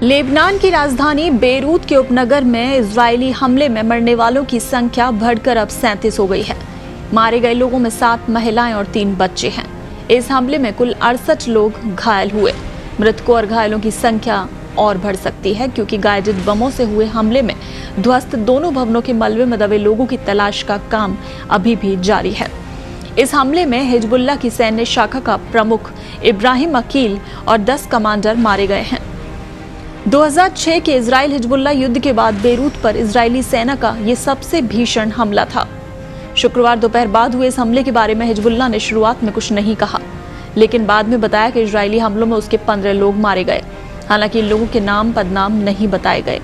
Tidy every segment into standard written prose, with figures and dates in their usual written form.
Lebanon की राजधानी Beirut के उपनगर में इजरायली हमले में मरने वालों की संख्या बढ़कर अब 37 हो गई है। मारे गए लोगों में 7 महिलाएं और 3 बच्चे हैं। इस हमले में कुल 68 लोग घायल हुए। मृतकों और घायलों की संख्या और बढ़ सकती है क्योंकि गाइडेड बमों से हुए हमले में ध्वस्त दोनों भवनों के मलबे में दबे लोगों की तलाश का काम अभी भी जारी है। इस हमले में हिजबुल्लाह की सैन्य शाखा का प्रमुख इब्राहिम अकील और 10 कमांडर मारे गए हैं। 2006 के इजराइल हिजबुल्लाह युद्ध के बाद बेरूत पर इजरायली सेना का ये सबसे भीषण हमला था। शुक्रवार दोपहर बाद हुए इस हमले के बारे में हिजबुल्लाह ने शुरुआत में कुछ नहीं कहा, लेकिन बाद में बताया कि इजरायली हमलों में उसके 15 लोग मारे गए। हालांकि इन लोगों के नाम पदनाम नहीं बताए गए।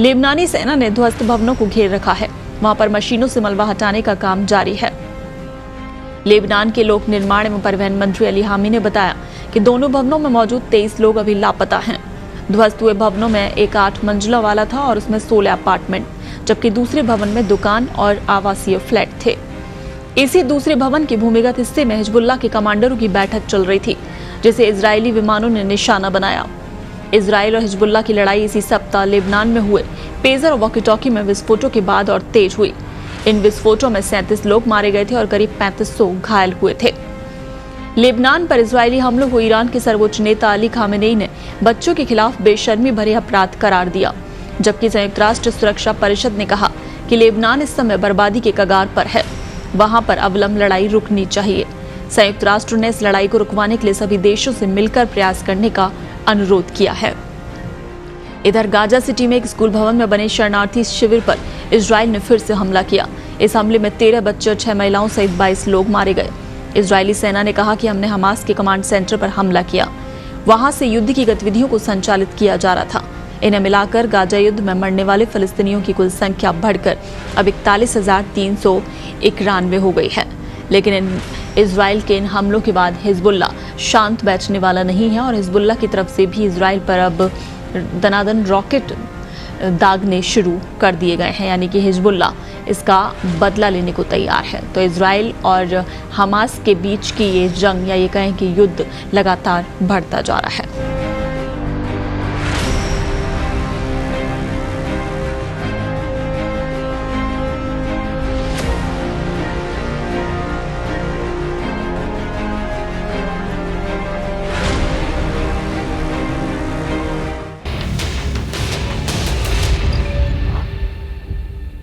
लेबनानी सेना ने ध्वस्त भवनों को घेर रखा है। वहां पर मशीनों से मलबा हटाने का काम जारी है। लेबनान के लोक निर्माण एवं परिवहन मंत्री अली हामी ने बताया कि दोनों भवनों में मौजूद 23 लोग अभी लापता हैं। ध्वस्त हुए भवनों में एक 8 मंजिला वाला था और उसमें 16 अपार्टमेंट, जबकि दूसरे भवन में दुकान और आवासीय फ्लैट थे। इसी दूसरे भवन के भूमिगत हिस्से में हिजबुल्लाह के कमांडरों की बैठक चल रही थी, जिसे इजरायली विमानों ने निशाना बनाया। इजराइल और हिजबुल्लाह की लड़ाई इसी सप्ताह लेबनान में हुए पेजर और वॉकी टॉकी में विस्फोटों के बाद और तेज हुई। इन विस्फोटों में 37 लोग मारे गए थे और करीब 3500 घायल हुए थे। लेबनान पर इजरायली हमलों को ईरान के सर्वोच्च नेता अली खामेनेई ने बच्चों के खिलाफ बेशर्मी भरे अपराध करार दिया, जबकि संयुक्त राष्ट्र सुरक्षा परिषद ने कहा कि लेबनान इस समय बर्बादी के कगार पर है। वहां पर अविलंब लड़ाई रुकनी चाहिए। संयुक्त राष्ट्र ने इस लड़ाई को रुकवाने के लिए सभी देशों से मिलकर प्रयास करने का अनुरोध किया है। इधर गाजा सिटी में एक स्कूल भवन में बने शरणार्थी शिविर पर इजराइल ने फिर से हमला किया। इस हमले में 13 बच्चे और 6 महिलाओं सहित 22 लोग मारे गए। इजरायली सेना ने कहा कि हमने हमास के कमांड सेंटर पर हमला किया। वहां से युद्ध की गतिविधियों को संचालित किया जा रहा था। इन्हें मिलाकर गाजा युद्ध में मरने वाले फिलिस्तीनियों की कुल संख्या बढ़कर अब 41,391 हो गई है। लेकिन इजराइल के इन हमलों के बाद हिजबुल्लाह शांत बैठने वाला नहीं है और हिजबुल्लाह की तरफ से भी इजराइल पर अब दनादन रॉकेट दागने शुरू कर दिए गए हैं, यानी कि हिजबुल्लाह इसका बदला लेने को तैयार है। तो इजराइल और हमास के बीच की ये जंग या ये कहें कि युद्ध लगातार बढ़ता जा रहा है।